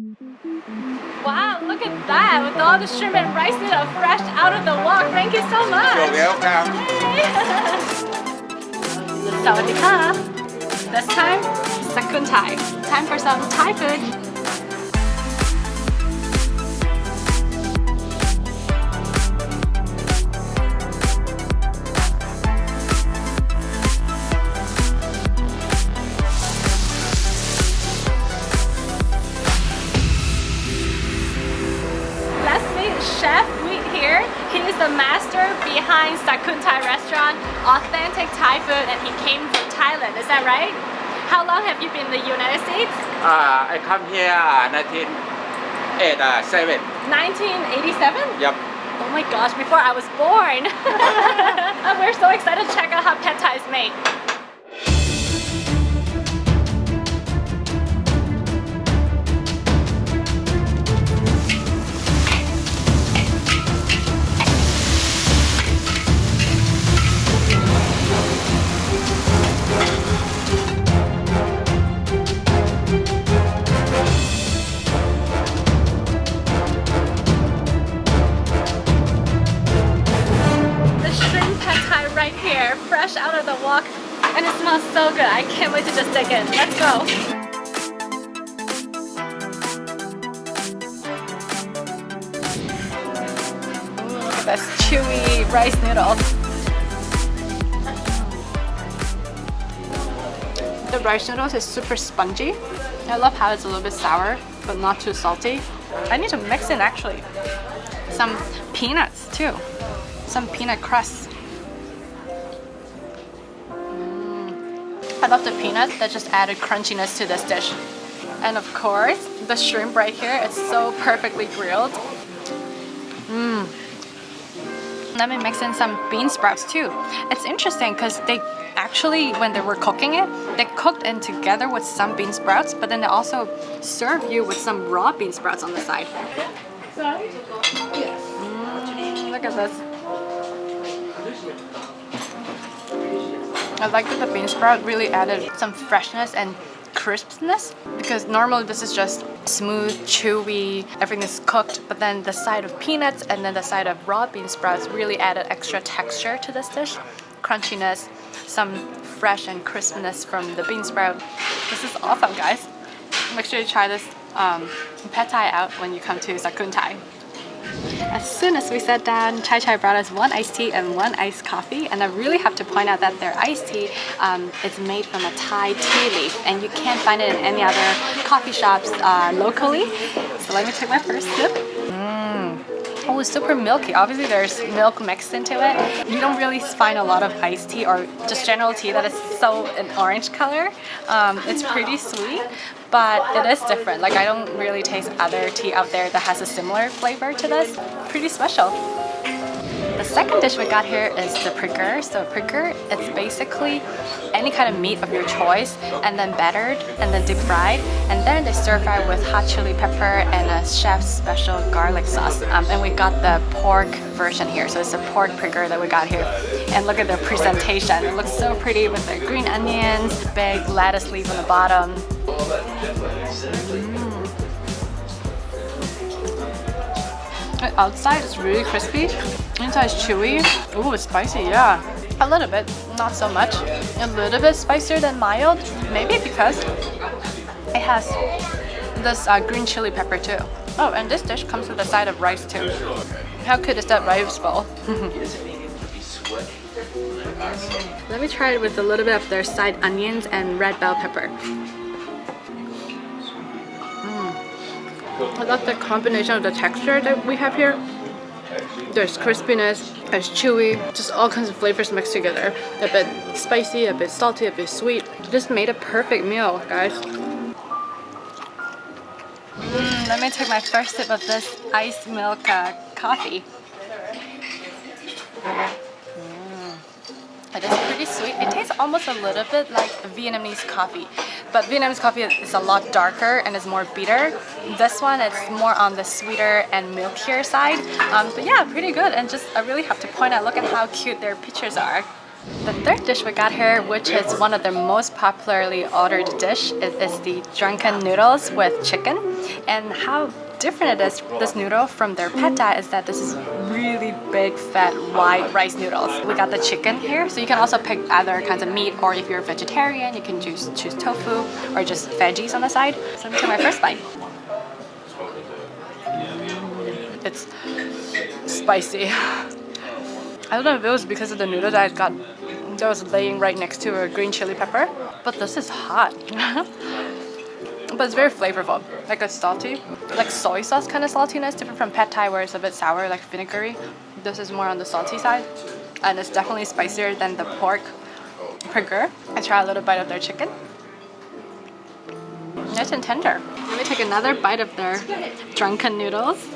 Wow, look at that with all the shrimp and rice noodle fresh out of the wok. Thank you so much. You're welcome. Sawadee. This time, Sakoonthai. Time for some Thai food. Chef Wheat here. He is the master behind Sakoonthai restaurant, authentic Thai food, and he came from Thailand. Is that right? How long have you been in the United States? I come here 1987. 1987? Yep. Oh my gosh, before I was born. We're so excited to check out how pad thai is made. Right here, fresh out of the wok, and it smells so good. I can't wait to just dig in. Let's go. Ooh, look at this chewy rice noodles. The rice noodles is super spongy. I love how it's a little bit sour, but not too salty. I need to mix in actually some peanuts too. Some peanut crust. I love the peanuts that just added crunchiness to this dish. And of course, the shrimp right here, it's so perfectly grilled. Let me mix in some bean sprouts too. It's interesting because they actually, when they were cooking it, they cooked in together with some bean sprouts, but then they also serve you with some raw bean sprouts on the side. Look at this. I like that the bean sprout really added some freshness and crispness, because normally this is just smooth, chewy, everything is cooked, but then the side of peanuts and then the side of raw bean sprouts really added extra texture to this dish. Crunchiness, some fresh and crispness from the bean sprout. This is awesome, guys. Make sure you try this pad thai out when you come to Sakoonthai. As soon as we sat down, Chatchai brought us one iced tea and one iced coffee, and I really have to point out that their iced tea is made from a Thai tea leaf, and you can't find it in any other coffee shops locally. So let me take my first sip. Oh, it's super milky. Obviously there's milk mixed into it. You don't really find a lot of iced tea or just general tea that is so an orange color. It's pretty sweet, but it is different. Like, I don't really taste other tea out there that has a similar flavor to this. Pretty special. The second dish we got here is the pricker. So pricker, it's basically any kind of meat of your choice and then battered and then deep fried, and then they stir fry with hot chili pepper and a chef's special garlic sauce. And we got the pork version here, so it's a pork pricker that we got here. And look at the presentation. It looks so pretty with the green onions, big lettuce leaf on the bottom. The outside is really crispy, inside is chewy. Ooh, it's spicy, yeah. A little bit, not so much. A little bit spicier than mild, maybe because it has this green chili pepper too. Oh, and this dish comes with a side of rice too. How cute is that rice bowl? Let me try it with a little bit of their side onions and red bell pepper. I love the combination of the texture that we have here. There's crispiness, there's chewy, just all kinds of flavors mixed together. A bit spicy, a bit salty, a bit sweet. Just made a perfect meal, guys. Let me take my first sip of this iced milk coffee. It is pretty sweet. It tastes almost a little bit like Vietnamese coffee, but Vietnamese coffee is a lot darker and is more bitter. This one, it's more on the sweeter and milkier side. But yeah, pretty good. And just, I really have to point out, look at how cute their pictures are. The third dish we got here, which is one of the most popularly ordered dish, is the drunken noodles with chicken. And how different it is, this noodle from their pad thai, is that this is really big, fat, wide rice noodles. We got the chicken here, so you can also pick other kinds of meat, or if you're a vegetarian, you can choose tofu or just veggies on the side. So let me take my first bite. It's spicy. I don't know if it was because of the noodle that I was laying right next to a green chili pepper, but this is hot. But it's very flavorful. Like it's salty, like soy sauce kind of saltiness, different from pad thai where it's a bit sour, like vinegary. This is more on the salty side, and it's definitely spicier than the pork burger. I try a little bite of their chicken. Nice and tender. Let me take another bite of their drunken noodles.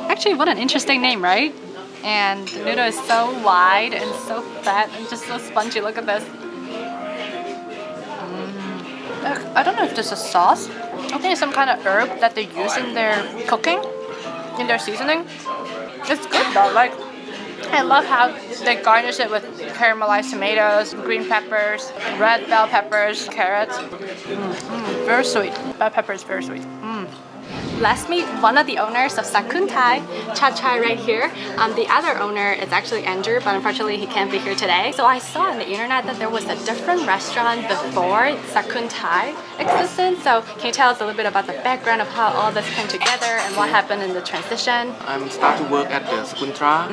Actually, what an interesting name, right? And the noodle is so wide and so fat and just so spongy. Look at this. I don't know if this is sauce. I think it's some kind of herb that they use in their cooking, in their seasoning. It's good though. Like, I love how they garnish it with caramelized tomatoes, green peppers, red bell peppers, carrots. Very sweet. Bell pepper is very sweet. Let's meet one of the owners of Sakoonthai, Chatchai right here. The other owner is actually Andrew, but unfortunately he can't be here today. So I saw on the internet that there was a different restaurant before Sakoonthai existed. So can you tell us a little bit about the background of how all this came together and what happened in the transition? I'm start to work at the Sakoontra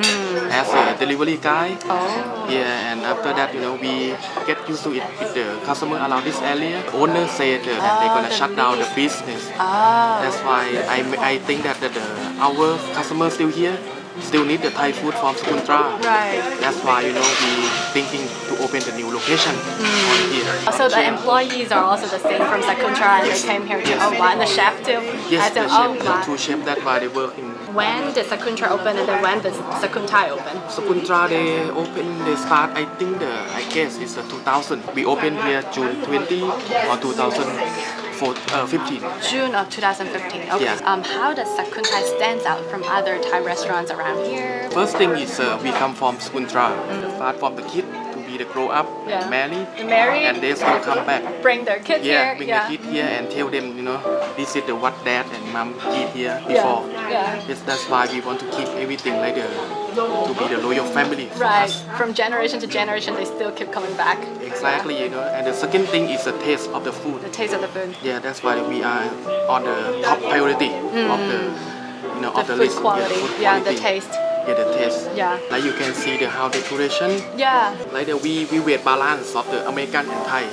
as a delivery guy. Oh. Yeah, and after that, we get used to it with the customer around this area. Owner said that they're gonna shut down the business. Oh. That's why I think that our customers still here still need the Thai food from Sakoontra. Right. That's why we thinking to open the new location on here. So the employees are also the same from Sakoontra and they came here too. Oh wow, and the chef too? Yes, the chef, wow. the two chefs that why they work in. When did Sakoontra open and then when did Sakoonthai open? Sakoontra they start, I guess it's 2000. We opened here June 20 or 2015. June of 2015. Okay. Yes. How does Sakoonthai stand out from other Thai restaurants around here? First thing is we come from Sakoontra. Start from the kid to be the grow up, marry, and they still come back. Bring their kids here. Bring the kid here and tell them, this is what dad and mom eat here before. Yes, that's why we want to keep everything like to be the loyal family. Right. From generation to generation, they still keep coming back. Exactly, And the second thing is the taste of the food. The taste of the food. Yeah, that's why we are on the top priority of the, of the food list. quality. Yeah, The taste. Yeah, the taste. Yeah. Like you can see the how decoration. Yeah. Like we weight balance of the American and Thai.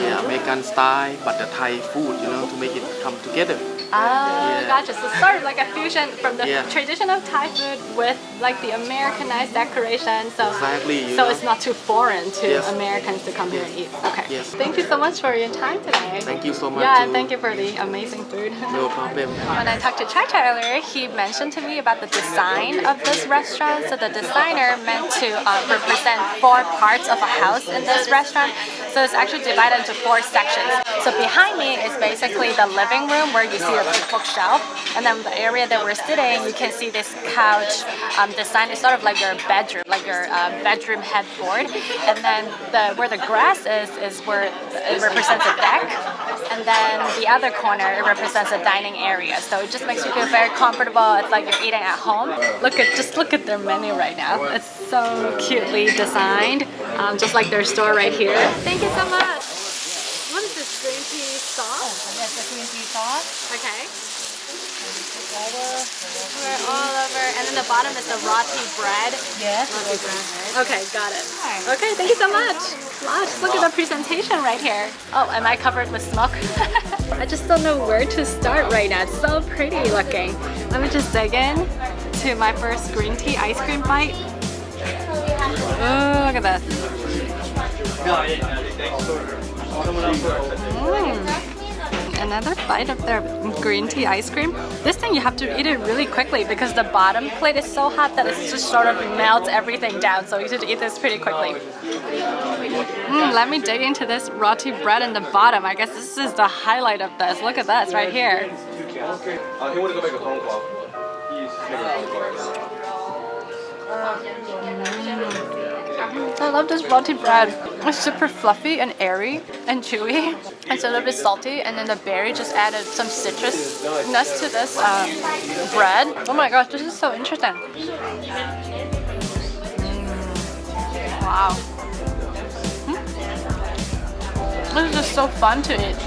Yeah, American style, but the Thai food, to make it come together. Gotcha. So sort of like a fusion from the tradition of Thai food with like the Americanized decoration. So exactly. So it's not too foreign to Americans to come here and eat. Okay. Yes. Thank you so much for your time today. Thank you so much. Yeah, and thank you for the amazing food. No problem. When I talked to Chatchai earlier, he mentioned to me about the design of this restaurant. So the designer meant to represent 4 parts of a house in this restaurant. So it's actually divided into 4 sections. So behind me is basically the living room where you see the bookshelf, and then the area that we're sitting, you can see this couch design. It's sort of like your bedroom, bedroom headboard. And then where the grass is where it represents a deck. And then the other corner, it represents a dining area. So it just makes you feel very comfortable. It's like you're eating at home. Just look at their menu right now. It's so cutely designed, just like their store right here. Thank you so much. What is this, green tea sauce? Yes, the green tea sauce. Okay. All over. And then the bottom is the roti bread. Yes. Roti bread. Okay, got it. Okay, thank you so much. Wow, just look at the presentation right here. Oh, am I covered with smoke? I just don't know where to start right now. It's so pretty looking. Let me just dig in to my first green tea ice cream bite. Oh, look at this. Another bite of their green tea ice cream. This thing you have to eat it really quickly because the bottom plate is so hot that it just sort of melts everything down. So you should eat this pretty quickly. Let me dig into this roti bread in the bottom. I guess this is the highlight of this. Look at this right here. I love this roti bread. It's super fluffy and airy and chewy. It's a little bit salty, and then the berry just added some citrusness to this bread. Oh my gosh, this is so interesting. Wow. This is just so fun to eat.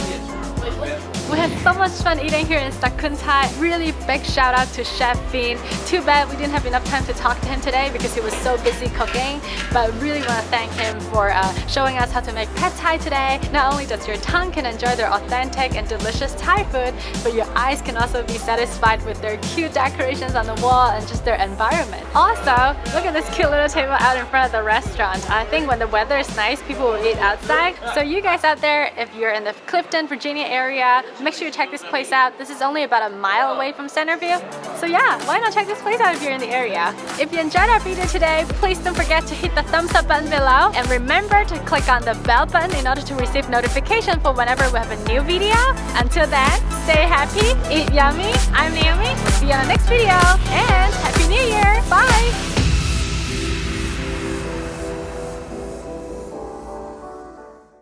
We had so much fun eating here in Sakoonthai. Really big shout out to Chef Fiend. Too bad we didn't have enough time to talk to him today because he was so busy cooking. But I really want to thank him for showing us how to make pad Thai today. Not only does your tongue can enjoy their authentic and delicious Thai food, but your eyes can also be satisfied with their cute decorations on the wall and just their environment. Also, look at this cute little table out in front of the restaurant. I think when the weather is nice, people will eat outside. So you guys out there, if you're in the Clifton, Virginia area, make sure you check this place out. This is only about a mile away from Centerview. So yeah, why not check this place out if you're in the area? If you enjoyed our video today, please don't forget to hit the thumbs up button below. And remember to click on the bell button in order to receive notification for whenever we have a new video. Until then, stay happy, eat yummy. I'm Naomi. We'll see you on the next video. And Happy New Year. Bye!